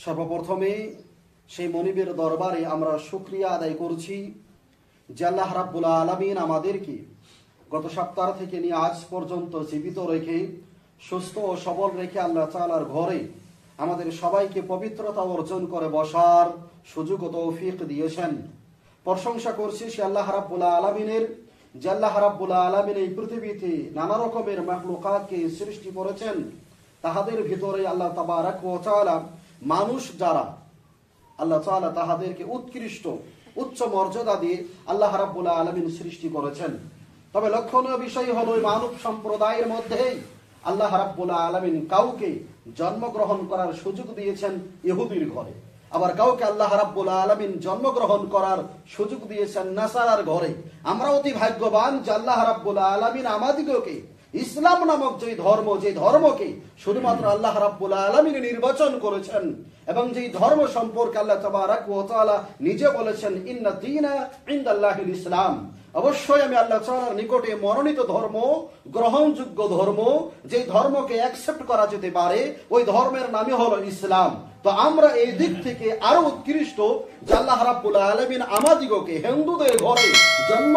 সর্বপ্রথমে সেই মনিবের দরবারে আমরা শুকরিয়া আদায় করছি যে আল্লাহ রাব্বুল আলামিন আমাদেরকে গত সপ্তাহ থেকে নিয়ে আজ পর্যন্ত জীবিত রেখে সুস্থ ও সবল রেখে আল্লাহ তাআলার ঘরে আমাদের সবাইকে পবিত্রতা অর্জন করে বসার সুযোগ ও তৌফিক দিয়েছেন। প্রশংসা করছি সে আল্লাহ রাব্বুল আলামিনের যে আল্লাহ রাব্বুল আলামিন এই পৃথিবীতে নানা রকমের মাখলুকাতকে সৃষ্টি করেছেন। তাহাদের ভিতরে আল্লাহ তাবারাক ওয়া তাআলা মানুষ যারা আল্লাহ তাআলা তাহাদেরকে উৎকৃষ্ট উচ্চ মর্যাদা দিয়ে আল্লাহ রাব্বুল আলামিন সৃষ্টি করেছেন। তবে লক্ষণীয় বিষয় হলো মানব সম্প্রদায়ের মধ্যে আল্লাহ রাব্বুল আলামিন কাউকে জন্মগ্রহণ করার সুযোগ দিয়েছেন ইহুদির ঘরে, আবার কাউকে আল্লাহ রাব্বুল আলামিন জন্মগ্রহণ করার সুযোগ দিয়েছেন নাসারার ঘরে। আমরা অতি ভাগ্যবান যে আল্লাহ রাব্বুল আলামিন আমাদিগকে ইসলাম নামক যে ধর্মকে শুধুমাত্র আল্লাহ রাব্বুল আলামিন নির্বাচন করেছেন এবং যেই ধর্ম সম্পর্কে আল্লাহ তাবারাক ওয়া তাআলা নিজে বলেছেন ইন্না দীনা ইনদাল্লাহিল ইসলাম। অবশ্যই আমি আল্লাহ তাআলার নিকটে মনোনীত ধর্ম, গ্রহণযোগ্য ধর্ম, যে ধর্মকে অ্যাকসেপ্ট করা যেতে পারে ওই ধর্মের নামই হলো ইসলাম। তো আমরা এই দিক থেকে আরো উৎকৃষ্ট যে আল্লাহ রাব্বুল আলামিন আমাদিগকে হিন্দুদের ঘরে জন্ম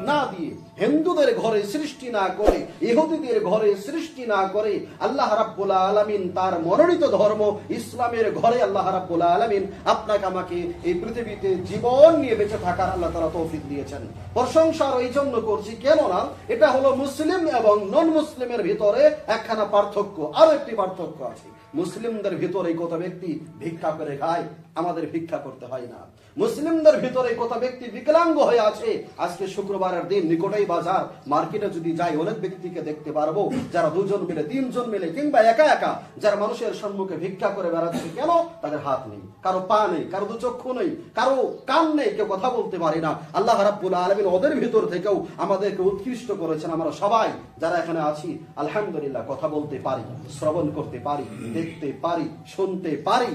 না দিয়ে, হিন্দুদের ঘরে সৃষ্টি না করে, ইহুদিদের ঘরে সৃষ্টি না করে আল্লাহ রাব্বুল আলামিন তার মনোনীত ধর্ম ইসলামের ঘরে আল্লাহ রাব্বুল আলামিন আপনাকে আমাকে এই পৃথিবীতে জীবন নিয়ে বেঁচে থাকার আল্লাহ তাআলা তৌফিক দিয়েছেন। প্রশংসা এই জন্য করছি, কেননা এটা হলো মুসলিম এবং নন মুসলিমের ভিতরে একখানা পার্থক্য। আরো একটি পার্থক্য আছে, মুসলিমদের ভিতরে কত ব্যক্তি ভিক্ষা করে খায়, আমাদের ভিক্ষা করতে হয় না। মুসলিমদের ভিতরে কত ব্যক্তি বিকলাঙ্গ হয়ে আছে, আজকে শুক্রবারের দিন নিকটেই বাজার মার্কেটে যদি যাই অনেক ব্যক্তিকে দেখতে পারবো যারা দুজন মিলে, তিনজন মিলে কিংবা একা একা যারা মানুষের সম্মুখে ভিক্ষা করে বেড়াচ্ছে। কেন? তাদের হাত নেই, কারো পা নেই, কারো দু চক্ষু নেই, কারো কান নেই, কেউ কথা বলতে পারে না। আল্লাহ রাব্বুল আলামিন ওদের ভিতর থেকেও আমাদেরকে উৎকৃষ্ট করেছেন। আমরা সবাই যারা এখানে আছি আলহামদুলিল্লাহ কথা বলতে পারি, শ্রবণ করতে পারি, দেখতে পারি, শুনতে পারি,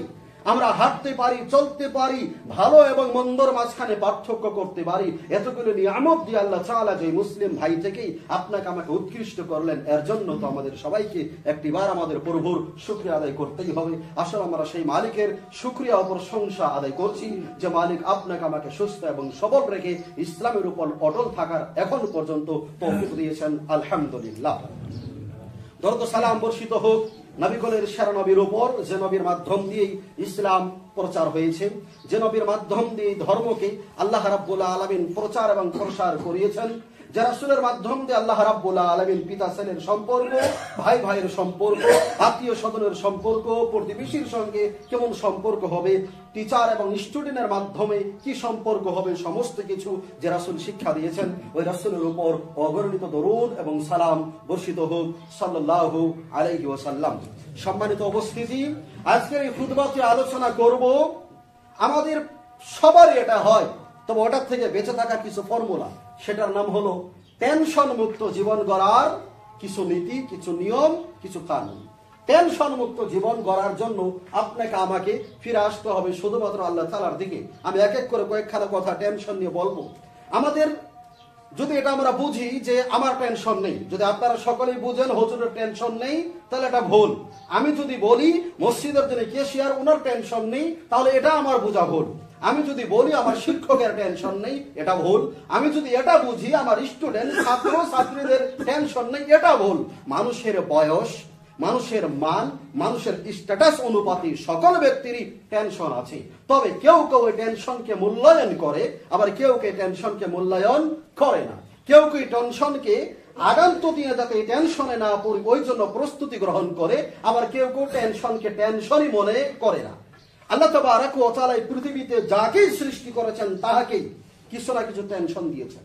আমরা হাঁটতে পারি, চলতে পারি, ভালো এবং মন্দর মাঝখানে পার্থক্য করতে পারি। এতগুলো নিয়ামত দিয়ে আল্লাহ তাআলা যে মুসলিম ভাই থেকেই আপনাকে আমাকে উৎকৃষ্ট করলেন, এর জন্য তো আমাদের সবাইকে একটিবার আমাদের প্রভুর শুকরিয়া আদায় করতেই হবে। আসলে আমরা সেই মালিকের শুকরিয়া ও প্রশংসা আদায় করছি যে মালিক আপনাকে আমাকে সুস্থ এবং সবল রেখে ইসলামের উপর অটল থাকার এখন পর্যন্ত তৌফিক দিয়েছেন। আলহামদুলিল্লাহ। দরুদ সালাম বর্ষিত হোক নবীকুলের সেরা নবীর উপর, যে নবীর মাধ্যম দিয়ে ইসলাম প্রচার হয়েছে, যে নবীর মাধ্যম দিয়ে ধর্মকে আল্লাহ রাব্বুল আলামিন প্রচার এবং প্রসার করিয়েছেন, যে রাসূলের মাধ্যম দিয়ে আল্লাহ রাব্বুল আলামিন পিতা ছেলের সম্পর্ক, ভাই ভাইয়ের সম্পর্ক, আত্মীয় স্বজনের সম্পর্ক, প্রতিবেশীর সঙ্গে কেমন সম্পর্ক হবে, টিচার এবং স্টুডেন্টের মাধ্যমে কি সম্পর্ক হবে, সমস্ত কিছু যে রাসূল শিক্ষা দিয়েছেন, ওই রাসূলের উপর অগণিত দরুদ এবং সালাম বর্ষিত হোক সাল্লাল্লাহু আলাইহি ওয়াসাল্লাম। সম্মানিত উপস্থিতি, আজকের এই খুতবাতে আলোচনা করব, আমাদের সবারই এটা হয়, তবে ওটার থেকে বেঁচে থাকার কিছু ফর্মুলা, সেটার নাম হলো টেনশন মুক্ত জীবন গড়ার কিছু নীতি, কিছু নিয়ম, কিছু কানুন। টেনশন মুক্ত জীবন গড়ার জন্য আপনাকে আমাকে ফিরে আসতে হবে শুধুমাত্র আল্লাহ তাআলার দিকে। আমি এক এক করে কয়েকখানা কথা টেনশন নিয়ে বলবো। আমাদের যদি এটা আমরা বুঝি যে আমার টেনশন নেই, যদি আপনারা সকলেই বুঝেন হুজুরের টেনশন নেই, তাহলে এটা ভুল। আমি যদি বলি মসজিদের যিনি ক্যাশিয়ার ওনার টেনশন নেই, তাহলে এটা আমার বোঝা ভুল। আমি যদি বলি আমার শিক্ষকের টেনশন নেই, এটা ভুল। আমি যদি এটা বুঝি আমার স্টুডেন্ট ছাত্র ছাত্রীদের টেনশন নেই, এটা ভুল। মানুষের বয়স, মানুষের মান, মানুষের স্ট্যাটাস অনুপাতে সকল ব্যক্তিরই টেনশন আছে। তবে কেউ কেউ এই টেনশনকে মূল্যায়ন করে, আবার কেউ কেউ টেনশনকে মূল্যায়ন করে না। কেউ কেউ টেনশনকে আগান্ত দিনে যাতে টেনশনে না পড়ি ওই জন্য প্রস্তুতি গ্রহণ করে, আবার কেউ কেউ টেনশনকে টেনশনই মনে করে না। আল্লাহ তাবারাক ওয়া তাআলা এই পৃথিবীতে যাকেই সৃষ্টি করেছেন তাহাকেই কিছু না কিছু টেনশন দিয়েছেন।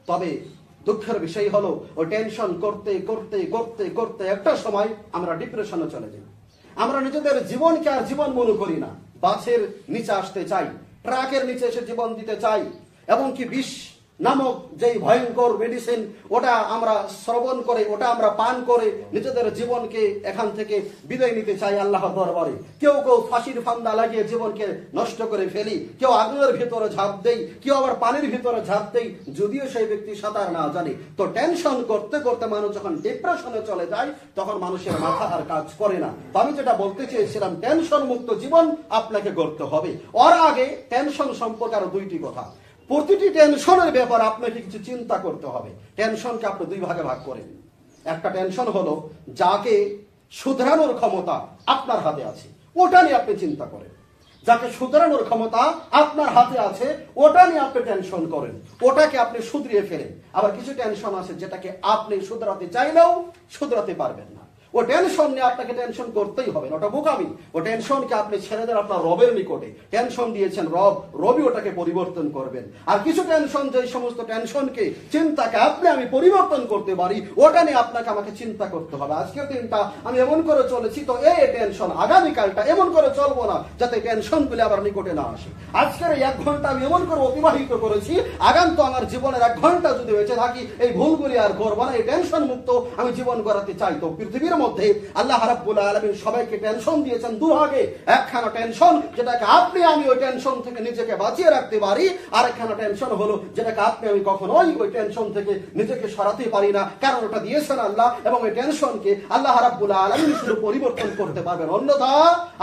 তবে দুঃখের বিষয় হলো ওই টেনশন করতে করতে করতে করতে একটা সময় আমরা ডিপ্রেশনে চলে যাই। আমরা নিজেদের জীবনকে আর জীবন মনে করি না, বাসের নিচে আসতে চাই, ট্রাকের নিচে এসে জীবন দিতে চাই, এমনকি বিষ নামক যেই ভয়ঙ্কর মেডিসিন, ওটা আমরা শ্রবণ করে, ওটা আমরা পান করে নিজেদের জীবনকে এখান থেকে বিদায় নিতে চাই আল্লাহর দরবারে। কেউ কেউ ফাঁসির ফান্দা লাগিয়ে জীবনকে নষ্ট করে ফেলি, কেউ আগুনের ভিতরে ঝাঁপ দেই, কেউ আবার পানির ভিতরে ঝাঁপ দেই, যদিও সেই ব্যক্তি সাঁতার না জানে। তো টেনশন করতে করতে মানুষ যখন ডিপ্রেশনে চলে যায়, তখন মানুষের মাথা আর কাজ করে না। তো আমি যেটা বলতে চেয়েছিলাম, টেনশন মুক্ত জীবন আপনাকে গড়তে হবে। ওর আগে টেনশন সম্পর্কে আরো দুইটি কথা। প্রতিটি টেনশনের ব্যাপারে আপনাকে কিছু চিন্তা করতে হবে। টেনশনকে আপনি দুই ভাগে ভাগ করেন। একটা টেনশন হলো যাকে শুধরানোর ক্ষমতা আপনার হাতে আছে, ওটা নিয়ে আপনি চিন্তা করেন। যাকে শুধরানোর ক্ষমতা আপনার হাতে আছে, ওটা নিয়ে আপনি টেনশন করেন, ওটাকে আপনি শুধরিয়ে ফেলেন। আবার কিছু টেনশন আছে যেটাকে আপনি শুধরাতে চাইলেও শুধরাতে পারবেন না। ও টেনশন নিয়ে আপনাকে টেনশন করতেই হবে না, ওটা বোকামি। ও টেনশনকে আপনি ছেড়ে দেন আপনার রবের নিকটে। টেনশন দিয়েছেন রব, রবি ওটাকে পরিবর্তন করবেন। আর কিছু টেনশন, যে সমস্ত টেনশনকে, চিন্তাকে আমি পরিবর্তন করতে পারি, ওটা নিয়ে আপনাকে আমাকে চিন্তা করতে হবে। আজকের দিনটা আমি এমন করে চলেছি, তো এই টেনশন, আগামীকালটা এমন করে চলবো না যাতে টেনশনগুলি আবার নিকটে না আসে। আজকের এই 1 ঘন্টা আমি এমন করে অতিবাহিত করেছি, আগাম তো আমার জীবনের 1 ঘন্টা যদি বেঁচে থাকি, এই ভুলগুলি আর করবো না, এই টেনশন মুক্ত আমি জীবন গড়াতে চাই। তো পৃথিবীর মধ্যে আল্লাহ রাব্বুল আলামিন সবাইকে টেনশন দিয়েছেন দুভাগে। একখানা টেনশন যেটাকে আমি ওই টেনশন থেকে নিজেকে বাঁচিয়ে রাখতে পারি, আর একখানা টেনশন হলো যেটাকে আমি কখনোই ওই টেনশন থেকে নিজেকে সরাতে পারি না, কারণ ওটা দিয়েছেন আল্লাহ। এবং ওই টেনশনকে আল্লাহ রাব্বুল আলামিন শুধু পরিবর্তন করতে পারবেন, অন্যথা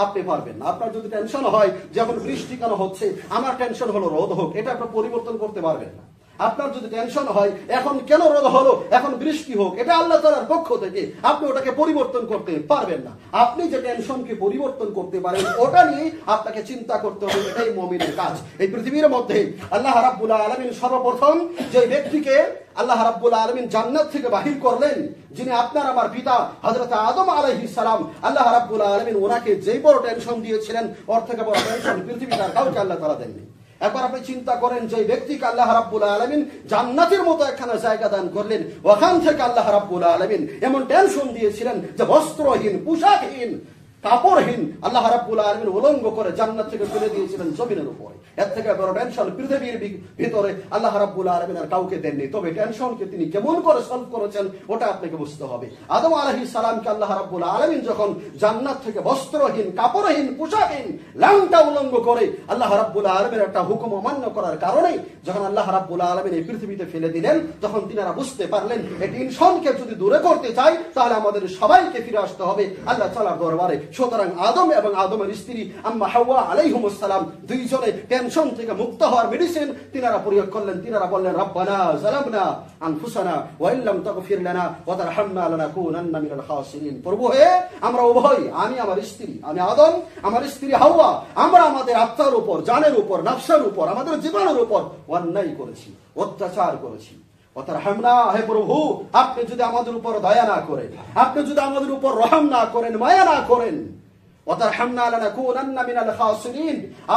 আপনি পারবেন না। আপনার যদি টেনশন হয় যখন বৃষ্টি কেন হচ্ছে, আমার টেনশন হলো রোদ হোক, এটা আপনি পরিবর্তন করতে পারবেন না। আপনার যদি টেনশন হয় এখন কেন রোদ হলো, এখন বৃষ্টি হোক, এটা আল্লাহ তাআলার পক্ষ থেকে, আপনি ওটাকে পরিবর্তন করতে পারবেন না। আপনি যে টেনশনকে পরিবর্তন করতে পারেন, ওটা নিয়ে আপনাকে চিন্তা করতে হবে, এটাই মুমিনের কাজ। এই পৃথিবীর মধ্যে আল্লাহ রাব্বুল আলামিন সর্বপ্রথম যে ব্যক্তিকে আল্লাহ রাব্বুল আলামিন জান্নাত থেকে বাহির করলেন, যিনি আপনার আমার পিতা হযরত আদম আলাইহিস সালাম, আল্লাহ রাব্বুল আলামিন ওনাকে যেই বড় টেনশন দিয়েছিলেন, ওর থেকে বড় টেনশন পৃথিবীর আর কাউকে আল্লাহ তাআলা দেননি। একবার আপনি চিন্তা করেন, যে ব্যক্তিকে আল্লাহ রাব্বুল আলামিন জান্নাতের মতো একখানা জায়গা দান করলেন, ওখান থেকে আল্লাহ রাব্বুল আলামিন এমন টেনশন দিয়েছিলেন যে বস্ত্রহীন, পোশাকহীন, কাপড়হীন আল্লাহ রাব্বুল আলামিন উলঙ্গ করে জান্নাত থেকে ফেলে দিয়েছিলেন জমিনের উপরে। এর থেকে বড় টেনশন পৃথিবীর ভিতরে আল্লাহ রাব্বুল আলামিন আর কাউকে দেননি। তবে টেনশনকে তিনি কেমন করে সলভ করেছেন, ওটা আপনাকে বুঝতে হবে। আদম আলাইহিস সালামকে আল্লাহ রাব্বুল আলামিন যখন জান্নাত থেকে বস্ত্রহীন, কাপড়হীন, পোশাকহীন, ল্যাংটা উলঙ্গ করে আল্লাহ রাব্বুল আলামিনের একটা হুকুম অমান্য করার কারণে যখন আল্লাহ রাব্বুল আলামিন এই পৃথিবীতে ফেলে দিলেন, তখন তিনারা বুঝতে পারলেন এই টেনশনকে যদি দূরে করতে চাই, তাহলে আমাদের সবাইকে ফিরে আসতে হবে আল্লাহ তাআলার দরবারে। সুতরাং আদম এবং আদমের স্ত্রী আম্মা হাওয়া আলাইহিমুস সালাম দুইজনে টেনশন থেকে মুক্ত হওয়ার মেডিসিন তিনারা প্রয়োগ করলেন। তিনারা বললেন, রব্বানা যালামনা আনফুসানা ওয়া ইল্লাম তাগফির লানা ওয়া তারহামনা লানাকুনান্না মিনাল খাসিরিন। প্রভু হে, আমরা উভয়, আমি আমার স্ত্রী, আমি আদম, আমার স্ত্রী হাওয়া, আমরা আমাদের আত্মার উপর, জানের উপর, নফসের উপর, আমাদের জীবনের উপর অন্যায় করেছি, অত্যাচার করেছি। হে প্রভু, আপনি যদি আমাদের উপর দয়া না করেন, আপনি যদি আমাদের উপর রহম না করেন, মায়া না করেন,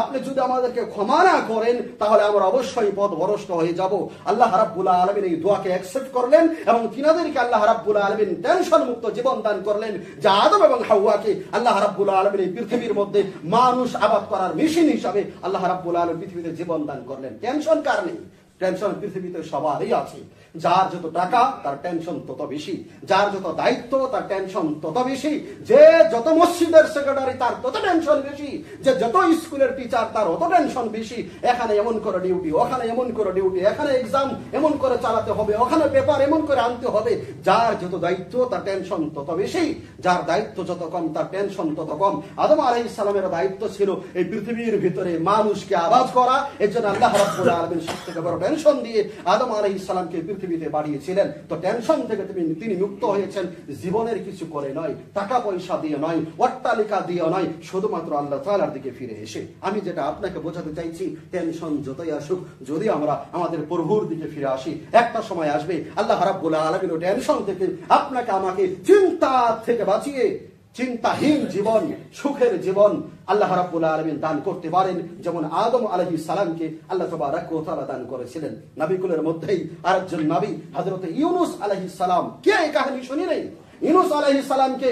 আপনি যদি আমাদেরকে ক্ষমা না করেন, তাহলে আমরা অবশ্যই পথভ্রষ্ট হয়ে যাব। আল্লাহ রাব্বুল আলামিন এই দোয়াকে অ্যাকসেপ্ট করলেন এবং তিনাদেরকে আল্লাহ রাব্বুল আলামিন টেনশন মুক্ত জীবন দান করলেন। যা আদম এবং হাওয়াকে আল্লাহ রাব্বুল আলামিন এই পৃথিবীর মধ্যে মানুষ আবাদ করার মেশিন হিসাবে আল্লাহ রাব্বুল আলামিন পৃথিবীতে জীবন দান করলেন। টেনশন কার নেই? টেনশন পৃথিবীতে সবারই আছে। যার যত টাকা তার টেনশন তত বেশি, যার যত দায়িত্ব তার টেনশন তত বেশি, যে যত মসজিদের সেক্রেটারি তার তত টেনশন বেশি, যে যত স্কুলের টিচার তার অত টেনশন বেশি। এখানে এমন করে ডিউটি, ওখানে এমন করে ডিউটি, এখানে এক্সাম এমন করে চালাতে হবে, ওখানে পেপার এমন করে আনতে হবে। যার যত দায়িত্ব তার টেনশন তত বেশি, যার দায়িত্ব যত কম তার টেনশন তত কম। আদম আলাইহিস সালামের দায়িত্ব ছিল এই পৃথিবীর ভিতরে মানুষকে আবাদ করা। এর জন্য আল্লাহ রাব্বুল আলামিন সবথেকে বড় টেনশন দিয়ে আদম আলাইহিস সালামকে পৃথিবীতে বাড়িয়েছিলেন। তো টেনশন থেকে তিনি মুক্ত হয়েছেন জীবনের কিছু করে নয়, টাকা পয়সা দিয়ে নয়, অট্টালিকা দিয়ে নয়, শুধুমাত্র আল্লাহ তাআলার দিকে ফিরে এসে। আমি যেটা আপনাকে বোঝাতে চাইছি, টেনশন যতই আসুক, যদি আমরা আমাদের প্রভুর দিকে ফিরে আসি, একটা সময় আসবে আল্লাহ রাব্বুল আলামিন টেনশন থেকে আপনাকে আমাকে চিন্তা থেকে বাঁচিয়ে চিন্তাহীন জীবন, সুখের জীবন আল্লাহ রাব্বুল আলামিন দান করতে পারেন, যেমন আদম আলাইহিস সালামকে আল্লাহ তাবারাক ওয়া তাআলা দান করেছিলেন। নবীকুলের মধ্যেই আরেকজন নবী হযরত ইউনূস আলাইহিস সালাম। কে এই কাহিনী শুনি নাই? ইউনূস আলাইহিস সালামকে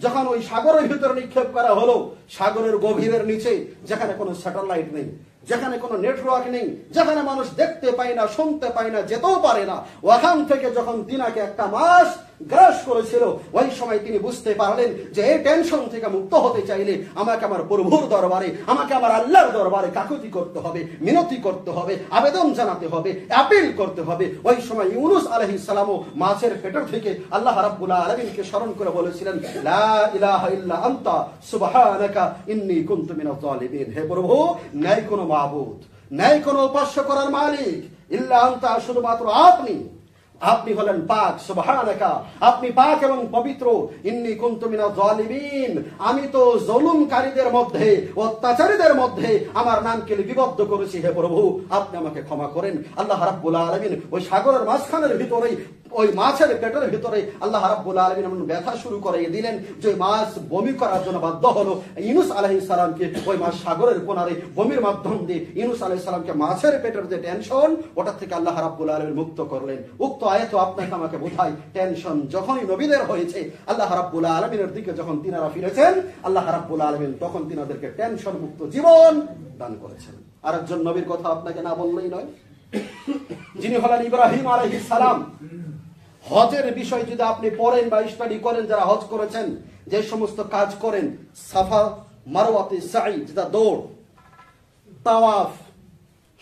যখন ওই সাগরের ভিতরে নিক্ষেপ করা হলো, সাগরের গভীরের নিচে যেখানে কোনো স্যাটেলাইট নেই, যেখানে কোনো নেটওয়ার্ক নেই, যেখানে মানুষ দেখতে পায় না, শুনতে পায় না, যেতেও পারে না, ওখান থেকে যখন তিনাকে একটা মাস গ্রাস করেছিল, ওই সময় তিনি বুঝতে পারলেন যে এই টেনশন থেকে মুক্ত হতে চাইলে আমাকে আমার প্রভুর দরবারে, আমাকে আমার আল্লাহর দরবারে কাকুতি করতে হবে, মিনতি করতে হবে, আবেদন জানাতে হবে, অ্যাপিল করতে হবে। ওই সময় ইউনুস আলাইহিস সালামও মাছের পেটের থেকে আল্লাহ রাব্বুল আলামিনকে স্মরণ করে বলেছিলেন, লা ইলাহা ইল্লা আনতা সুবহানাকা ইন্নী কুনতু মিনাজ জালিমিন। হে প্রভু, নাই কোনো মাবুদ, নাই কোনো উপাস্য করার মালিক, ইল্লা আনতা, শুধুমাত্র আপনি। আপনি হলেন পাক, সুবহানাকা, আপনি পাক এবং পবিত্র। ইন্নী কুনতু মিনাজ জালিমিন, আমি তো জুলুমকারীদের মধ্যে, অত্যাচারীদের মধ্যে আমার নামকে লিপিবদ্ধ করেছি। হে প্রভু, আপনি আমাকে ক্ষমা করেন। আল্লাহ রাব্বুল আলামিন ওই সাগরের মাঝখানের ভিতরেই, ওই মাছের পেটের ভিতরে আল্লাহ রাব্বুল আলামিন এমন ব্যথা শুরু করে দিলেন যে মাছ বমি করার জন্য বাধ্য হলো। ইউনুস আলাইহিস সালামকে ওই মাছ সাগরের কোনারে বমির মাধ্যম দিয়ে ইউনুস আলাইহিস সালামকে মাছের পেটের যে টেনশন, ওটা থেকে আল্লাহ রাব্বুল আলামিন মুক্ত করলেন। উক্ত আয়াত আপনাকে আমাকে বোঝায়, টেনশন যখনই নবীদের হয়েছে, আল্লাহ রাব্বুল আলামিনের দিকে যখন তিনারা ফিরেছেন, আল্লাহ রাব্বুল আলামিন তখন তিনাদেরকে টেনশন মুক্ত জীবন দান করেছেন। আরেকজন নবীর কথা আপনাকে না বললেই নয়, যিনি হলেন ইব্রাহিম আলাইহিস সালাম। হজের বিষয় যদি আপনি পড়েন বা স্টাডি করেন, যারা হজ করেছেন, যে সমস্ত কাজ করেন, সাফা মারওয়াতে সাই, যেটা দৌড়, তাওয়াফ,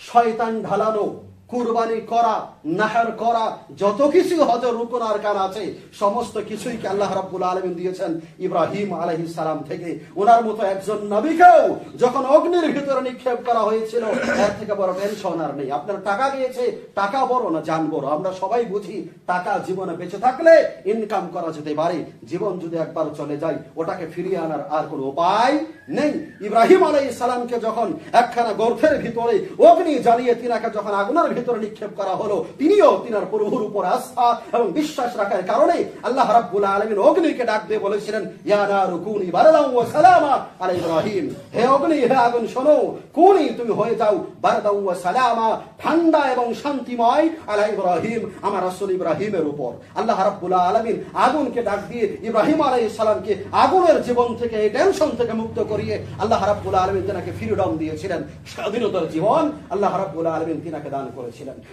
শয়তান ঢালানো, কুরবানি করা, নাহার করা, যত কিছু হজের রুকন আরকান আছে, সমস্ত কিছুই কি আল্লাহ রাব্বুল আলামিন দিয়েছেন ইব্রাহিম আলাইহিস সালাম থেকে। ওনার মতো একজন নবীকেও যখন অগ্নির ভিতরে নিক্ষেপ করা হয়েছিল, এর থেকে বড় টেনশন আর নেই। আপনার টাকা গিয়েছে, টাকা বড় না জান বড়? আমরা সবাই বুঝি টাকা জীবনে বেঁচে থাকলে ইনকাম করা যেতে পারে, জীবন যদি একবার চলে যায় ওটাকে ফিরিয়ে আনার আর কোনো উপায় নেই। ইব্রাহিম আলাইহিস সালামকে যখন একখানা গর্তের ভিতরে অগ্নি জ্বালিয়ে তিনাকে যখন আগুনের ভিতরে নিক্ষেপ করা হলো, তিনিও তিনার প্রভুর উপর আস্থা এবং বিশ্বাস রাখার কারণে আল্লাহ রাব্বুল আলামিন অগ্নিকে ডাক দিয়ে বলেছিলেন, ইয়া নারু কুনি বারদান ওয়া সালামা আলা ইব্রাহিম। হে অগ্নি, হে আগুন শোনো, কুনি, তুমি হয়ে যাও বারদান ওয়া সালামা, ঠান্ডা এবং শান্তিময়, আলা ইব্রাহিম, আমার রাসূল ইব্রাহিমের উপর। আল্লাহ রাব্বুল আলামিন আগুনকে ডাক দিয়ে ইব্রাহিম আলাইহিস সালামকে আগুনের জীবন থেকে, এই টেনশন থেকে মুক্ত করিয়ে আল্লাহ রাব্বুল আলামিন তিনাকে ফ্রিডম দিয়েছিলেন, স্বাধীনতার জীবন আল্লাহ রাব্বুল আলামিন তিনাকে দান করেছিলেন।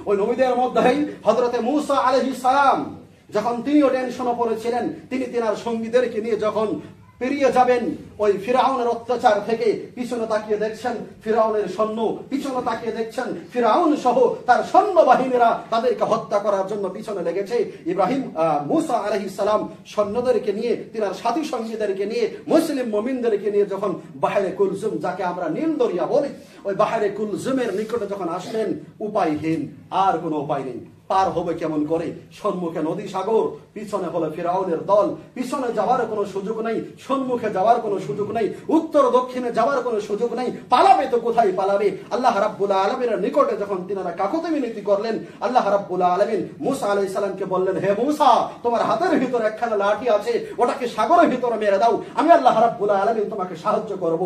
ওই নবীদের মধ্যেই হযরতে মূসা আলাইহিস সালাম, যখন তিনিও টেনশনে পড়েছিলেন, তিনি তিনার সঙ্গীদেরকে নিয়ে যখন পেরিয়ে যাবেন ওই ফিরাউনের অত্যাচার থেকে, পিছনে তাকিয়ে দেখছেন ফিরাউনের সৈন্য, পিছনে তাকিয়ে দেখছেন ফিরাউন সহ তার সৈন্য বাহিনীরা তাদেরকে হত্যা করার জন্য পিছনে লেগেছে। মূসা আলাইহিস সালাম সৈন্যদেরকে নিয়ে, তিনার সাথী সঙ্গীদেরকে নিয়ে, মুসলিম মুমিনদেরকে নিয়ে যখন বাহরে কুলজুম, যাকে আমরা নীল দরিয়া বলি, ওই বাহরে কুলজুমের নিকটে যখন আসলেন, উপায়হীন, আর কোনো উপায় নেই। পার হবে কেমন করে? সম্মুখে নদী সাগর, পিছনে হলো ফিরাউনের দল, পিছনে যাওয়ার কোনো সুযোগ নাই, সম্মুখে যাওয়ার কোনো সুযোগ নাই, উত্তর দক্ষিণে যাওয়ার কোনো সুযোগ নাই, পালাবে তো কোথায় পালাবে? আল্লাহ রাব্বুল আলামিনের নিকটে যখন তিনারা কাকুতি মিনতি করলেন, আল্লাহ রাব্বুল আলামিন মূসা আলাইহিস সালামকে বললেন, হে মূসা, তোমার হাতের ভিতরে একখানা লাঠি আছে, ওটাকে সাগরের ভিতরে মেরে দাও, আমি আল্লাহ রাব্বুল আলামিন তোমাকে সাহায্য করব।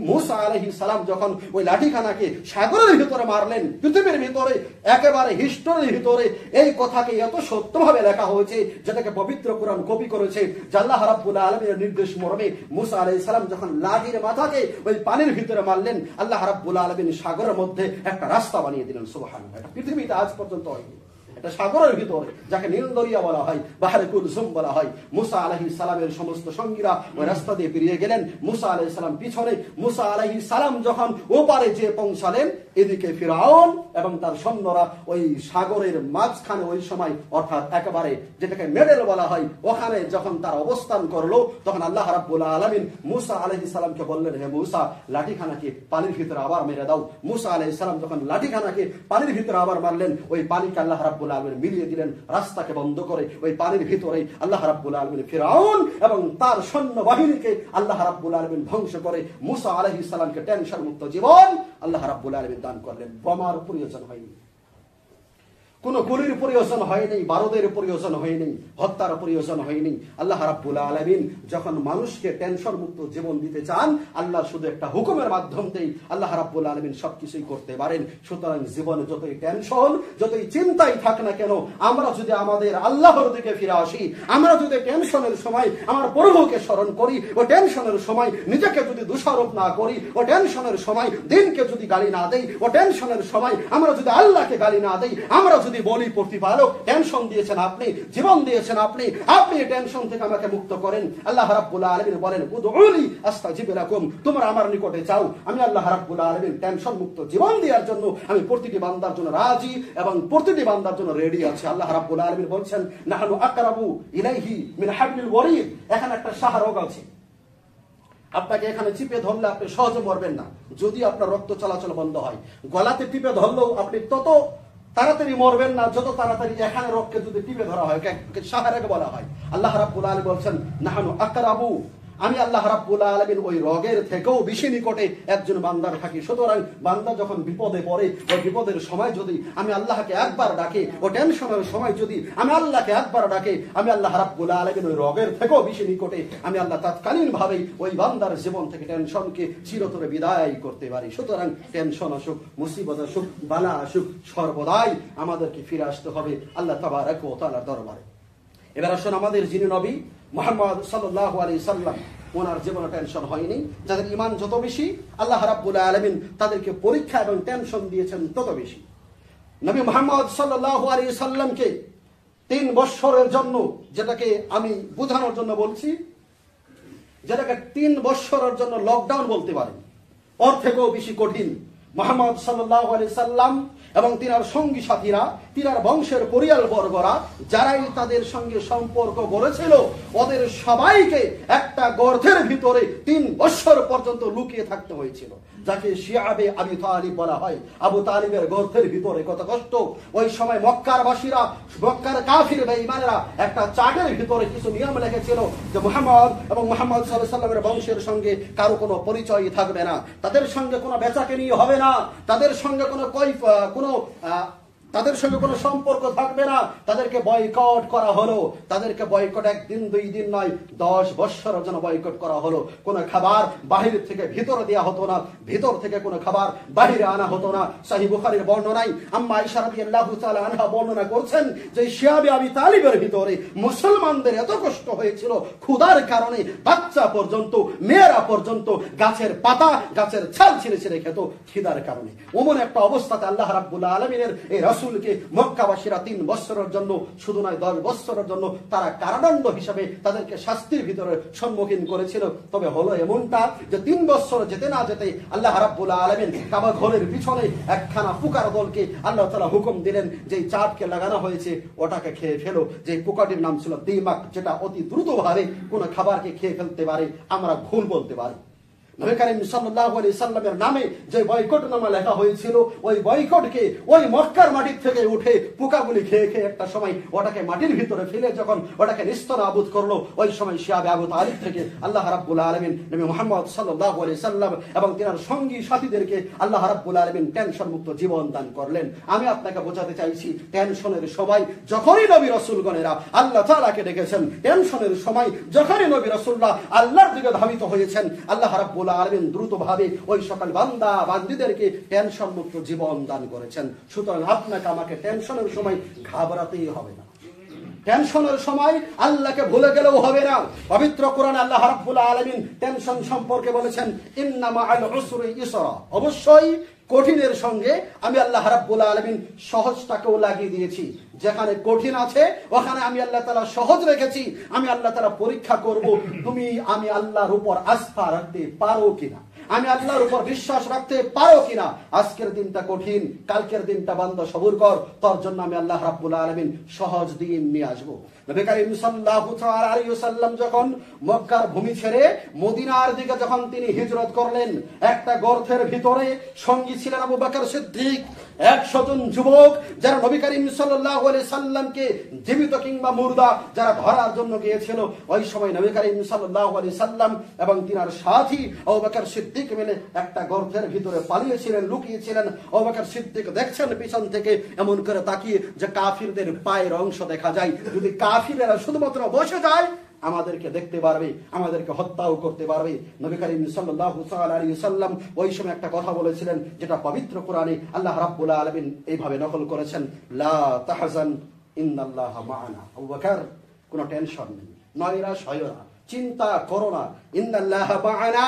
মূসা আলাইহিস সালাম যখন ওই লাঠিখানাকে সাগরের ভিতরে মারলেন, পৃথিবীর ভিতরে একেবারে হিস্টোরির ভিতরে এই কথাকে এত সত্যভাবে লেখা হয়েছে, যেটাকে পবিত্র কোরআন কপি করেছে, যে আল্লাহ রাব্বুল আলামিনের নির্দেশ মর্মে মূসা আলাইহিস সালাম যখন লাঠির মাথাকে ওই পানির ভিতরে মারলেন, আল্লাহ রাব্বুল আলামিন সাগরের মধ্যে একটা রাস্তা বানিয়ে দিলেন। সুবহানাল্লাহ! এটা পৃথিবীতে আজ পর্যন্ত হয়নি। এটা সাগরের ভিতরে, যাকে নীল দরিয়া বলা হয়, বাহরে কুলসুম বলা হয়। মূসা আলাইহিস সালামের সমস্ত সঙ্গীরা ওই রাস্তা দিয়ে পেরিয়ে গেলেন, মূসা আলাইহিস সালাম পিছনে। মূসা আলাইহিস সালাম যখন ওপারে যে পৌঁছালেন, এদিকে ফিরআউন এবং তার সৈন্যরা ওই সাগরের মাঝখানে, ওই সময় অর্থাৎ একেবারে যেটাকে মেডেল বলা হয়, ওখানে যখন তার অবস্থান করলো, তখন আল্লাহ রাব্বুল আলামিন মূসা আলাইহিস সালামকে বললেন, হে মূসা, লাঠিখানাকে পানির ভিতরে আবার মেরে দাও। মূসা আলাইহিস সালাম যখন লাঠিখানাকে পানির ভিতরে আবার মারলেন, ওই পানিকে আল্লাহ রাব্বুল আলামিন মিলিয়ে দিলেন, রাস্তাকে বন্ধ করে ওই পানির ভিতরে আল্লাহ রাব্বুল আলামিন ফিরআউন এবং তার সৈন্য বাহিনীকে আল্লাহ রাব্বুল আলামিন ধ্বংস করে মূসা আলাইহিস সালামকে টেনশন মুক্ত জীবন আল্লাহ রাব্বুল আলামিন দান করলেন। বোমার প্রয়োজন হয়নি, কোনো গুলির প্রয়োজন হয়নি, বারুদের প্রয়োজন হয়নি, হত্যার প্রয়োজন হয়নি। আল্লাহ রাব্বুল আলামিন যখন মানুষকে টেনশন মুক্ত জীবন দিতে চান, আল্লাহ শুধু একটা হুকুমের মাধ্যমেই আল্লাহ রাব্বুল আলামিন সবকিছুই করতে পারেন। সুতরাং জীবনে যতই টেনশন, যতই চিন্তাই থাক না কেন, আমরা যদি আমাদের আল্লাহর দিকে ফিরে আসি, আমরা যদি টেনশনের সময় আমার প্রভুকে স্মরণ করি, ও টেনশনের সময় নিজেকে যদি দোষারোপ না করি, ও টেনশনের সময় দিনকে যদি গালি না দেই, ও টেনশনের সময় আমরা যদি আল্লাহকে গালি না দেই, আমরা যদি বলি প্রতিপালক টেনশন দিয়েছেন আপনি, জীবন দিয়েছেন আপনি, আপনি টেনশন থেকে আমাকে মুক্ত করেন। আল্লাহ রাব্বুল আলামিন বলেন উদউনি আস্তাজিব লাকুম, তোমরা আমার নিকটে চাও, আমি আল্লাহ রাব্বুল আলামিন টেনশন মুক্ত জীবন দেওয়ার জন্য আমি প্রতিটি বান্দার জন্য রাজি এবং প্রতিটি বান্দার জন্য রেডি আছে। আল্লাহ রাব্বুল আলামিন বলছেন নাহনু আকরাবু ইলাইহি মিন হাবলিল ওয়ারিদ। এখানে একটা শাহরগ আছে, আপনাকে এখানে চিপে ধরলে আপনি সহজে মরবেন না, যদি আপনার রক্ত চলাচল বন্ধ হয়। গলাতে টিপে ধরলেও আপনি তত তাড়াতাড়ি মরবেন না যত তাড়াতাড়ি এখানে রক্তকে যদি টিপে ধরা হয়, শাহরগ বলা হয়। আল্লাহ রাব্বুল আলামিন বলছেন নাহনু আকরাবু, আমি আল্লাহ রাব্বুল আলামিন ওই রোগের থেকেও বেশি নিকটে একজন বান্দার থাকি। সুতরাং বান্দা যখন বিপদে পড়ে, ওই বিপদের সময় যদি আমি আল্লাহকে একবার ডাকে, ও টেনশনের সময় যদি আমি আল্লাহকে একবার ডাকে, আমি আল্লাহ রাব্বুল আলামিন ওই রোগের থেকেও বেশি নিকটে আমি আল্লাহ তৎকালীন ভাবেই ওই বান্দার জীবন থেকে টেনশনকে চিরতরে বিদায় করতে পারি। সুতরাং টেনশন আসুক, মুসিবত আসুক, বালা আসুক, সর্বদাই আমাদেরকে ফিরে আসতে হবে আল্লাহ তাবারক ওয়া তাআলার দরবারে। এবার আসুন আমাদের যিনি নবী মুহাম্মদ সাল্লাল্লাহু আলাইহি সাল্লাম, ওনার জীবনে টেনশন হয়নি। যাদের ঈমান যত বেশি, আল্লাহ রাব্বুল আলামিন তাদেরকে পরীক্ষা এবং টেনশন দিয়েছেন তত বেশি। নবী মুহাম্মদ সাল্লাল্লাহু আলাইহি সাল্লামকে 3 বছরের জন্য, যেটাকে আমি বোঝানোর জন্য বলছি, যেটাকে 3 বছরের জন্য লকডাউন বলতে পারেন, ওর থেকেও বেশি কঠিন মুহাম্মদ সাল্লাল্লাহু আলাইহি সাল্লাম এবং তিনার সঙ্গী সাথীরা, তিনার বংশের পরিয়াল বর্গরা, যারাই তাদের সঙ্গে সম্পর্ক গড়েছিল, ওদের সবাইকে একটা গর্তের ভিতরে 3 বছর পর্যন্ত লুকিয়ে থাকতে হয়েছিল, যাকে শিয়াবে আবি তালিব বলা হয়। আবু তালিবের গর্তের ভিতরে কত কষ্ট। ওই সময় মক্কার বাসীরা, মক্কার কাফির বেঈমানেরা একটা চার্টের ভিতরে কিছু নিয়ম লিখেছিল যে মুহাম্মদ এবং মুহাম্মদ সাল্লাল্লাহু আলাইহি সাল্লামের বংশের সঙ্গে কারো কোনো পরিচয় থাকবে না, তাদের সঙ্গে কোনো বেচাকেনি হবে না, তাদের সঙ্গে তাদের সঙ্গে কোনো সম্পর্ক থাকবে না, তাদেরকে বয়কট করা হলো। তাদেরকে বয়কট 1 দিন 2 দিন নয়, 10 বছরের জন্য বয়কট করা হলো। কোনো খাবার বাহির থেকে ভিতরে দেওয়া হতো না, ভিতর থেকে কোনো খাবার বাহিরে আনা হতো না। সহিহ বুখারীর বর্ণনায় আম্মা আয়েশা রাদিয়াল্লাহু তাআলা আনহা বর্ণনা করছেন যে শিয়াবে আবি তালিবের ভিতরে মুসলমানদের এত কষ্ট হয়েছিল, ক্ষুধার কারণে বাচ্চা পর্যন্ত, মেয়েরা পর্যন্ত গাছের পাতা, গাছের ছাল ছিঁড়ে ছিঁড়ে খেত খিদার কারণে। এমন একটা অবস্থাতে আল্লাহ রাব্বুল আলামিনের এই রাসূলকে মক্কাবাসীরা 3 বছরের জন্য, শুধু নয় 10 বছরের জন্য তারা কারাদণ্ড হিসাবে তাদেরকে শাস্তির ভিতরে সম্মুখীন করেছিল। তবে হলো এমনটা যে 3 বছর যেতে না যেতে আল্লাহ রাব্বুল আলামিন কাবা ঘরের পিছনে একখানা পোকার দলকে আল্লাহ তাআলা হুকুম দিলেন যে চাটকে লাগানো হয়েছে ওটাকে খেয়ে ফেলো। যে পোকাটির নাম ছিল দিমাক, যেটা অতি দ্রুতভাবে কোনো খাবারকে খেয়ে ফেলতে পারে, আমরা ঘুল বলতে পারি। নবী করিম সাল্লাল্লাহু আলাইহি সাল্লামের নামে যে বয়কটনামা লেখা হয়েছিল, ওই বয়কটকে ওই মক্কার মাটির থেকে উঠে পোকাগুলি খেয়ে খেয়ে একটা সময় ওটাকে মাটির ভিতরে ফেলে যখন ওটাকে নিস্তনাবুদ করলো, ওই সময় শিয়াবে আবু তালিব থেকে আল্লাহ রাব্বুল আলামিন নবী মুহাম্মদ সাল্লাল্লাহু আলাইহি সাল্লাম এবং তিনার সঙ্গী সাথীদেরকে আল্লাহ রাব্বুল আলামিন টেনশন মুক্ত জীবন দান করলেন। আমি আপনাকে বোঝাতে চাইছি, টেনশনের সময় যখনই নবী রাসূলগণেরা আল্লাহ তাআলাকে ডেকেছেন, টেনশনের সময় যখনই নবী রাসূলুল্লাহ আল্লাহর দিকে ধাবিত হয়েছেন, আল্লাহ রাব্বুল আলামিন দ্রুতভাবে ওই সকল বান্দা বান্দীদেরকে টেনশন মুক্ত জীবন দান করেছেন। সুতরাং আপনাকে আমাকে টেনশনের সময় ঘাবড়াতেই হবে না, টেনশনের সময় আল্লাহকে ভুলে গেলেও হবে না। পবিত্র কোরআনে আল্লাহ রাব্বুল আলামিন টেনশন সম্পর্কে বলেছেন ইন্না মাআল উসরি ইসরা, অবশ্যই কঠিনের সঙ্গে আমি আল্লাহ রাব্বুল আলামিন সহজটাকেও লাগিয়ে দিয়েছি। যেখানে কঠিন আছে ওখানে আমি আল্লাহ তাআলা সহজ রেখেছি। আমি আল্লাহ তাআলা পরীক্ষা করব তুমি আমি আল্লাহর উপর আস্থা রাখতে পারো কিনা, আমি আল্লাহর উপর বিশ্বাস রাখতে পারো কিনা। আজকের দিনটা কঠিন, কালকের দিনটা বান্দা সবুর কর, তোর জন্য আমি আল্লাহ রাব্বুল আলামিন সহজ দিন নিয়ে আসবো। নবী করিম সাল্লাল্লাহু আলাইহি ওয়াসাল্লাম যখন মক্কার ভূমি ছেড়ে মদিনার দিকে যখন তিনি হিজরত করলেন, একটা গর্তের ভিতরে সঙ্গী ছিলেন আবু বকর সিদ্দিক, 100 জন যুবক যারা নবী করিম সাল্লাল্লাহু আলাইহি সাল্লামকে জীবিত কিংবা মুর্দা যারা ধরার জন্য গিয়েছিল, ওই সময় নবী করিম সাল্লাল্লাহু আলাইহি সাল্লাম এবং তিনার সাথী আবু বকর সিদ্দিক মিলে একটা গর্তের ভিতরে পালিয়েছিলেন, লুকিয়েছিলেন। আবু বকর সিদ্দিক দেখছেন পিছন থেকে এমন করে তাকিয়ে যে কাফিরদের পায়ের অংশ দেখা যায়। যদি কাফিরেরা শুধুমাত্র বসে যায় আমাদেরকে দেখতে পারবে, আমাদেরকে হত্যাও করতে পারবে। নবী করিম সাল্লাল্লাহু আলাইহি ওয়াসাল্লাম ওই সময় একটা কথা বলেছিলেন যেটা পবিত্র কোরআনে আল্লাহ রাব্বুল আলামিন এইভাবে নকল করেছেন, লা তাহজান ইন্নাল্লাহা মা'ানা। আবু বকর কোনো টেনশন নেই, নয়রাশ হয় না, চিন্তা করো না। ইন্নাল্লাহা মা'ানা,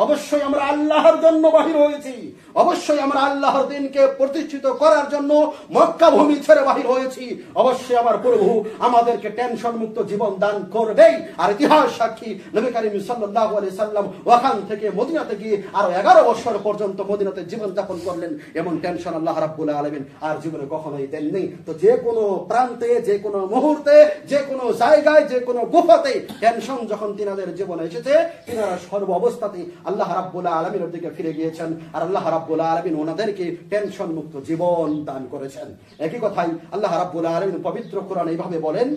অবশ্যই আমরা আল্লাহর জন্য বাহির হয়েছি, অবশ্যই আমরা আল্লাহর দ্বীনকে প্রতিষ্ঠিত করার জন্য মক্কা ভূমি ছেড়ে বাহির হয়েছি। অবশ্যই আমার প্রভু আমাদেরকে টেনশন মুক্ত জীবন দান করবেই। আর ইতিহাস সাক্ষী নবী করিম সাল্লাল্লাহু আলাইহি সাল্লাম ওখান থেকে মদিনাতে গিয়ে আরো 11 বছর পর্যন্ত মদিনাতে জীবন যাপন করলেন। এমন টেনশন আল্লাহ রাব্বুল আলামিন আর জীবনে কখনোই দেননি। তো যে কোনো প্রান্তে, যে কোনো মুহূর্তে, যে কোনো জায়গায়, যে কোনো গুফাতে টেনশন যখন তিনাদের জীবনে এসেছে, তিনারা সর্ব অবস্থাতেই আল্লাহ রাব্বুল আলামিনের দিকে ফিরে গিয়েছেন। আর আল্লাহ রাব্বুল আলামিন ওনাদেরকে টেনশন মুক্ত জীবন দান করেছেন। একই কথাই আল্লাহ রাব্বুল আলামিন পবিত্র কোরআনে এইভাবে বলেন,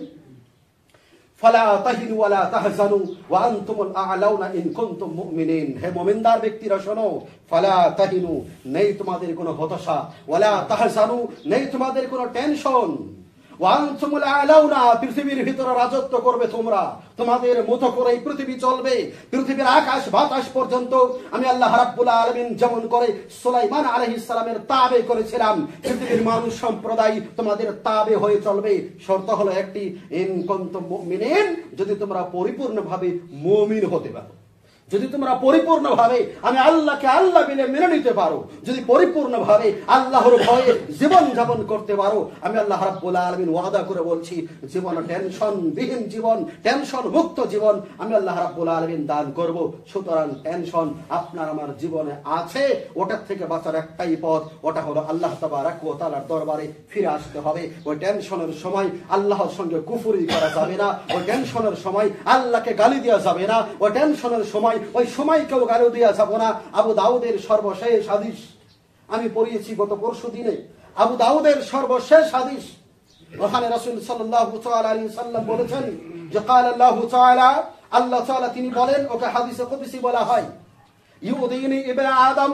ফালা তাহিনু ওয়ালা তাহজানু ওয়া আনতুমুল আ'লাউনা ইন কুনতুম মুমিনিন। হে মুমিনদার ব্যক্তিরা শোনো, ফালা তাহিনু, নেই তোমাদের কোনো হতাশা, ওয়ালা তাহজানু, নেই তোমাদের কোনো টেনশন, ওয়া আনতুমুল আ'লাউনা, পৃথিবীর ভিতরে রাজত্ব করবে তোমরা, তোমাদের মতো করেই পৃথিবী চলবে। পৃথিবীর আকাশ বাতাস পর্যন্ত আমি আল্লাহ রাব্বুল আলামিন যেমন করে সুলাইমান আলাইহিস সালামের তাবে করেছিলাম, পৃথিবীর মানুষ সম্প্রদায় তোমাদের তাবে হয়ে চলবে। শর্ত হলো একটি, ইন কুনতুম মুমিনিন, যদি তোমরা পরিপূর্ণভাবে মুমিন হতে পারো, যদি তোমরা পরিপূর্ণভাবে আমি আল্লাহকে আল্লাহ বলে মেনে নিতে পারো, যদি পরিপূর্ণভাবে আল্লাহর ভয়ে জীবন যাপন করতে পারো, আমি আল্লাহ রাব্বুল আলামিন ওয়াদা করে বলছি জীবন টেনশন বিহীন জীবন, টেনশন মুক্ত জীবন আমি আল্লাহ রাব্বুল আলামিন দান করব। সুতরাং টেনশন আপনার আমার জীবনে আছে, ওটার থেকে বাঁচার একটাই পথ, ওটা হলো আল্লাহ তাবারক ওয়া তাআলার দরবারে ফিরে আসতে হবে। ওই টেনশনের সময় আল্লাহর সঙ্গে কুফরি করা যাবে না, ওই টেনশনের সময় আল্লাহকে গালি দেওয়া যাবে না, ওই টেনশনের সময় ওই সময়কেও গালি দেওয়া যাব না। আবু দাউদের সর্বশেষ হাদিস আমি পড়িয়েছি গত পরশু দিনে, আবু দাউদের সর্বশেষ হাদিস, ওখানে রাসূল সাল্লাল্লাহু আলাইহি সাল্লাম বলেছেন যে قال الله تعالى, আল্লাহ তাআলা তিনি বলেন, ওকে হাদিসে কুদসি বলা হয়, ইউদিনি ইবনে আদম,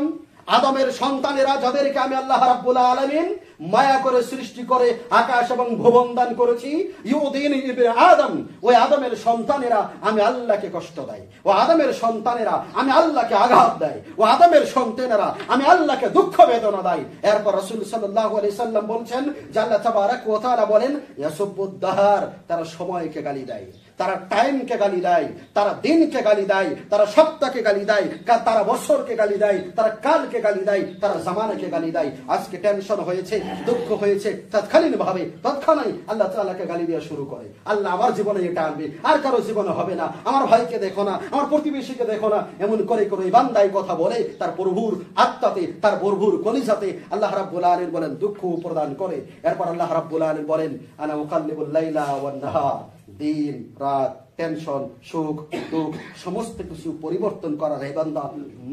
আদমের সন্তানেরা যাদেরকে আমি আল্লাহ রাব্বুল আলামিন মায়া করে সৃষ্টি করে আকাশ এবং ভুবন দান করেছি, ইউদিনি ইবনে আদম, ওই আদমের সন্তানেরা আমি আল্লাহকে কষ্ট দেয়, ও আদমের সন্তানেরা আমি আল্লাহকে আঘাত দেয়, ও আদমের সন্তানেরা আমি আল্লাহকে দুঃখ বেদনা দেয়। এরপর রাসূল সাল্লাল্লাহু আলাইহি সাল্লাম বলছেন যে আল্লাহ তাবারক ওয়া তাআলা বলেন, ইয়াসুবুদ দাহার, তারা সময়কে গালি দেয়, তারা টাইমকে গালি দেয়, তারা দিনকে গালি দেয়, তারা সপ্তাহকে গালি দেয়, তারা বছরকে গালি দেয়, তারা কালকে গালি দেয়, তারা জামানাকে গালি দেয়। আজকে টেনশন হয়েছে, দুঃখ হয়েছে, তৎকালীন ভাবে তৎক্ষণাৎ আল্লাহ তাআলাকে গালি দেওয়া শুরু করে। আল্লাহ আমার জীবনে এটা আনবে, আর কারো জীবনে হবে না, আমার ভাইকে দেখো না, আমার প্রতিবেশীকে দেখো না, এমন করে করে এই বান্দাই কথা বলে তার প্রভুর আত্মাতে, তার প্রভুর কলিজাতে আল্লাহ রাব্বুল আলামিন বলেন দুঃখ প্রদান করে। এরপর আল্লাহ রাব্বুল আলামিন বলেন, আনা উকাল্লিবুল লাইলা ওয়ান নাহার, দিন রাত, টেনশন সুখ দুঃখ সমস্ত কিছু পরিবর্তন করার হে বান্দা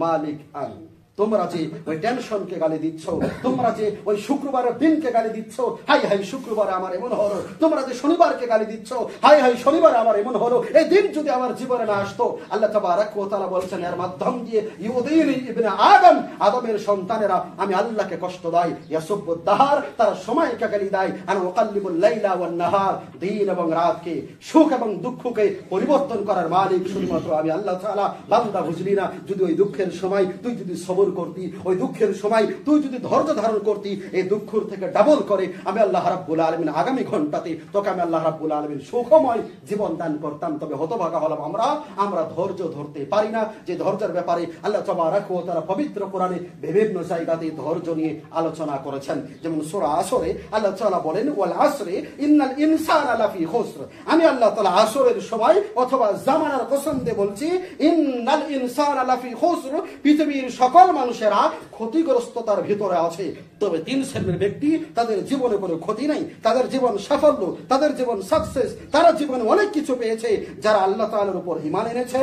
মালিক আমি। তোমরা যে ওই টেনশনকে গালি দিচ্ছ, তোমরা যে ওই শুক্রবারের দিনকে গালি দিচ্ছ, হাই হাই শুক্রবারে আমার এমন হলো, তোমরা যে শনিবারকে গালি দিচ্ছ, হাই হাই শনিবারে আমার এমন হলো, এই দিন যদি আমার জীবনে না আসতো, আল্লাহ তাবারক ওয়া তাআলা বলছেন এর মাধ্যম দিয়ে ইউদিনি ইবনে আদম, আদমের সন্তানেরা আমি আল্লাহকে কষ্ট দেয়, ইয়াসুবুদ দাহার, তারা সময়কে গালি দেয়, আনা উকাল্লিবুল লাইলা ওয়ান নাহার, দিন এবং রাতকে, সুখ এবং দুঃখকে পরিবর্তন করার মালিক শুধুমাত্র আমি আল্লাহ তাআলা। বান্দা বুঝলি না, যদি ওই দুঃখের সময় তুই যদি সবর করতি, ওই দুঃখের সময় তুই যদি ধৈর্য ধারণ করতি, এই দুঃখের থেকে ডাবল করে আমি আল্লাহ রাব্বুল আলামিন আগামী ঘন্টাতে তোকে আমি আল্লাহ রাব্বুল আলামিন সুখময় জীবন দান করতাম। তবে হতভাগা হলাম আমরা ধৈর্য ধরতে পারি না, যে ধৈর্যের ব্যাপারে আল্লাহ তাবারক ওয়া তাআলা পবিত্র কোরআনে বিভিন্ন জায়গাতে ধৈর্য নিয়ে আলোচনা করেছেন। যেমন সূরা আসরে আল্লাহ তাআলা বলেন, ওয়াল আসরে ইন্নাল ইনসানা লাফি খুসর, আমি আল্লাহ তাআলা আসরের সময় অথবা জামানার কসম দিয়ে বলছি, ইন্নাল ইনসানা লাফি খুসর, পৃথিবীর সকল মানুষেরা ক্ষতিগ্রস্ততার ভিতরে আছে, তবে 3 শ্রেণীর ব্যক্তি তাদের জীবনে কোনো ক্ষতি নাই, তাদের জীবন সাফল্য, তাদের জীবন সাকসেস, তারা জীবনে অনেক কিছু পেয়েছে। যারা আল্লাহ তাআলার উপর ঈমান এনেছে,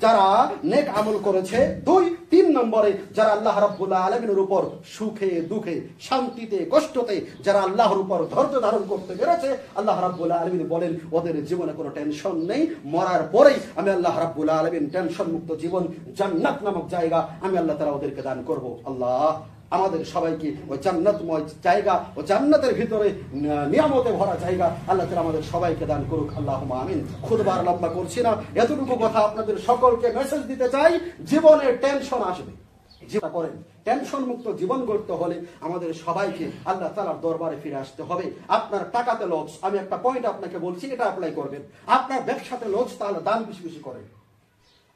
যারা নেক আমল করেছে। 2-3 নম্বরে যারা আল্লাহ রাব্বুল আলামিনের উপর সুখে দুঃখে শান্তিতে কষ্টতে যারা আল্লাহর উপর ধৈর্য ধারণ করতে পেরেছে, আল্লাহ রাব্বুল আলামিন বলেন ওদের জীবনে কোনো টেনশন নেই। মরার পরেই আমি আল্লাহ রাব্বুল আলামিন টেনশন মুক্ত জীবন, জান্নাত নামক জায়গা আমি আল্লাহ তাআলা ওদেরকে দান করব। আল্লাহ আমাদের সবাইকে ওই জান্নাতময় জায়গা, ও জান্নাতের ভিতরে নিয়ামতে ভরা জায়গা আল্লাহ তাআলা আমাদের সবাইকে দান করুক। আল্লাহুম্মা আমিন। খুদবার লম্বা করছি না, এতটুকু কথা আপনাদের সকলকে মেসেজ দিতে চাই, জীবনে টেনশন আসবে, যেটা করেন টেনশন মুক্ত জীবন গড়তে হলে আমাদের সবাইকে আল্লাহ তাআলার দরবারে ফিরে আসতে হবে। আপনার টাকাতে লস, আমি একটা পয়েন্ট আপনাকে বলছি, এটা অ্যাপ্লাই করবেন। আপনার ব্যবসাতে লস, তাহলে দান বেশি বেশি করেন।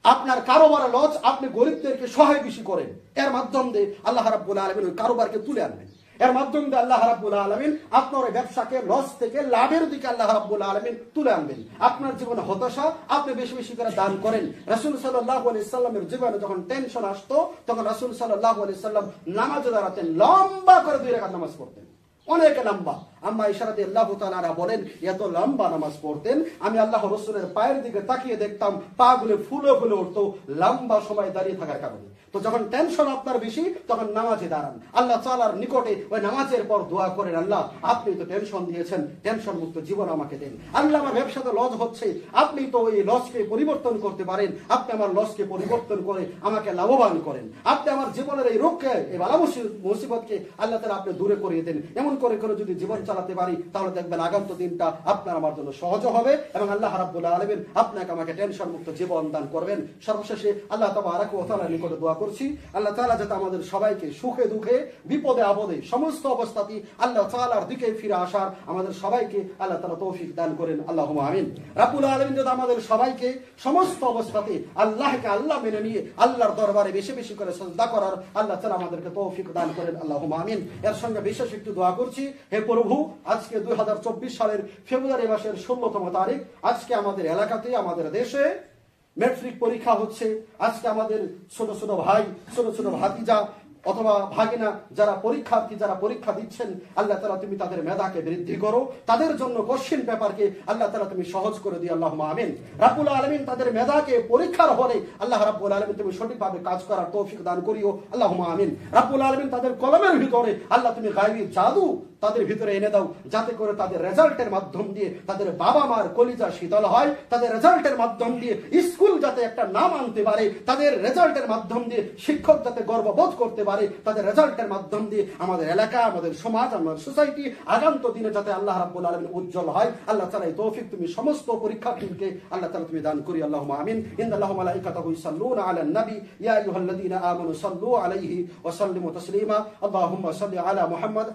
আপনার কারোবারে লস, আপনি গরিবদেরকে সহায় বেশি করেন। এর মাধ্যম দিয়ে আল্লাহ রাব্বুল আলামিন ওই কারোবারকে তুলে আনবেন। এর মাধ্যম দিয়ে আল্লাহ রাব্বুল আলামিন আপনার ব্যবসাকে লস থেকে লাভের দিকে আল্লাহ রাব্বুল আলামিন তুলে আনবেন। আপনার জীবনে হতাশা, আপনি বেশি বেশি করে দান করেন। রাসূল সাল্লাল্লাহু আলাইহি সাল্লামের জীবনে যখন টেনশন আসতো, তখন রাসূল সাল্লাল্লাহু আলাইহি সাল্লাম নামাজে দাঁড়াতেন, লম্বা করে 2 রাকাত নামাজ পড়তেন, অনেক লম্বা। আম্মা আয়েশা রাদিয়াল্লাহু তাআলা বলেন, এত লম্বা নামাজ পড়তেন, আমি আল্লাহ রাসূলের পায়ের দিকে তাকিয়ে দেখতাম পা গুলো ফুলে ফুলে উঠতো লম্বা সময় দাঁড়িয়ে থাকার কারণে। তো যখন টেনশন আপনার বেশি, তখন নামাজে দাঁড়ান, আল্লাহ তাআলার নিকটে ওই নামাজের পর দোয়া করেন, আল্লাহ আপনি তো টেনশন দিয়েছেন, টেনশন মুক্ত জীবন আমাকে দেন। আল্লাহ আমার ব্যবসাতে লস হচ্ছে, আপনি তো ওই লসকে পরিবর্তন করতে পারেন, আপনি আমার লসকে পরিবর্তন করে আমাকে লাভবান করেন। আপনি আমার জীবনের এই রোগকে, এই বালা মুসিবতকে আল্লাহ তাআলা আপনি দূরে করিয়ে দেন। এমন করে করে যদি জীবন চালাতে পারি, তাহলে দেখবেন আগামী দিনটা আপনার আমার জন্য সহজ হবে এবং আল্লাহ রাব্বুল আলামিন আপনাকে আমাকে টেনশন মুক্ত জীবন দান করবেন। সর্বশেষে আল্লাহ তাবারক ওয়া তাআলার নিকটে দোয়া করছি, আল্লাহ তাআলা যাতে আমাদের সবাইকে সুখে দুঃখে বিপদে আপদে সমস্ত অবস্থাতেই আল্লাহ তাআলার দিকে ফিরে আসার আমাদের সবাইকে আল্লাহ তাআলা তৌফিক দান করেন। আল্লাহুম্মা আমিন। রাব্বুল আলামিন যাতে আমাদের সবাইকে সমস্ত অবস্থাতে আল্লাহকে আল্লাহ মেনে নিয়ে আল্লাহর দরবারে বেশি বেশি করে সিজদা করার আল্লাহ তাআলা আমাদেরকে তৌফিক দান করেন। আল্লাহুম্মা আমিন। এর সঙ্গে বিশেষ একটু দোয়া করছি, হে প্রভু, আজকে 2024 সালের ফেব্রুয়ারি মাসের 16তম তারিখ, আজকে আমাদের এলাকাতে, আমাদের দেশে ম্যাট্রিক পরীক্ষা হচ্ছে। আজকে আমাদের ছোট ছোট ভাই, ছোট ছোট ভাতিজা অথবা ভাগিনা যারা পরীক্ষার্থী, যারা পরীক্ষা দিচ্ছেন, আল্লাহ তাআলা তুমি তাদের মেধাকে বৃদ্ধি করো, তাদের জন্য কোশ্চেন পেপারকে আল্লাহ তাআলা তুমি সহজ করে দিও। আল্লাহুম্মা আমিন। রাব্বুল আলামিন তাদের মেধাকে পরীক্ষার হলে আল্লাহ রাব্বুল আলামিন তুমি সঠিকভাবে কাজ করার তৌফিক দান করিও। আল্লাহুম্মা আমিন। রাব্বুল আলামিন তাদের কলমের ভিতরে আল্লাহ তুমি গায়বী জাদু তাদের ভিতরে এনে দাও, যাতে করে তাদের রেজাল্টের মাধ্যম দিয়ে তাদের বাবা মার কলিজা শীতল হয়, তাদের রেজাল্টের মাধ্যম দিয়ে স্কুল যাতে একটা নাম আনতে পারে, তাদের রেজাল্টের মাধ্যম দিয়ে শিক্ষক যাতে গর্ববোধ করতে পারে, তাদের রেজাল্টের মাধ্যম দিয়ে আমাদের এলাকা, আমাদের সমাজ, আমাদের সোসাইটি আগান্ত দিনে যাতে আল্লাহ রাব্বুল আলামিন উজ্জ্বল হয়। আল্লাহ তাআলা এই তৌফিক তুমি সমস্ত পরীক্ষার্থীকে আল্লাহ তাআলা তুমি দান করি। আল্লাহুম্মা আমিন। ইন্নাল্লাহু ওয়া মালাইকাতাহু ইউসাল্লুনা আলান নবী ইয়া আইয়ুহাল্লাযীনা আমানু সাল্লু আলাইহি ওয়া সাল্লিমু তাসলিমা। আল্লাহুম্মা সাল্লি আলা মুহাম্মাদ।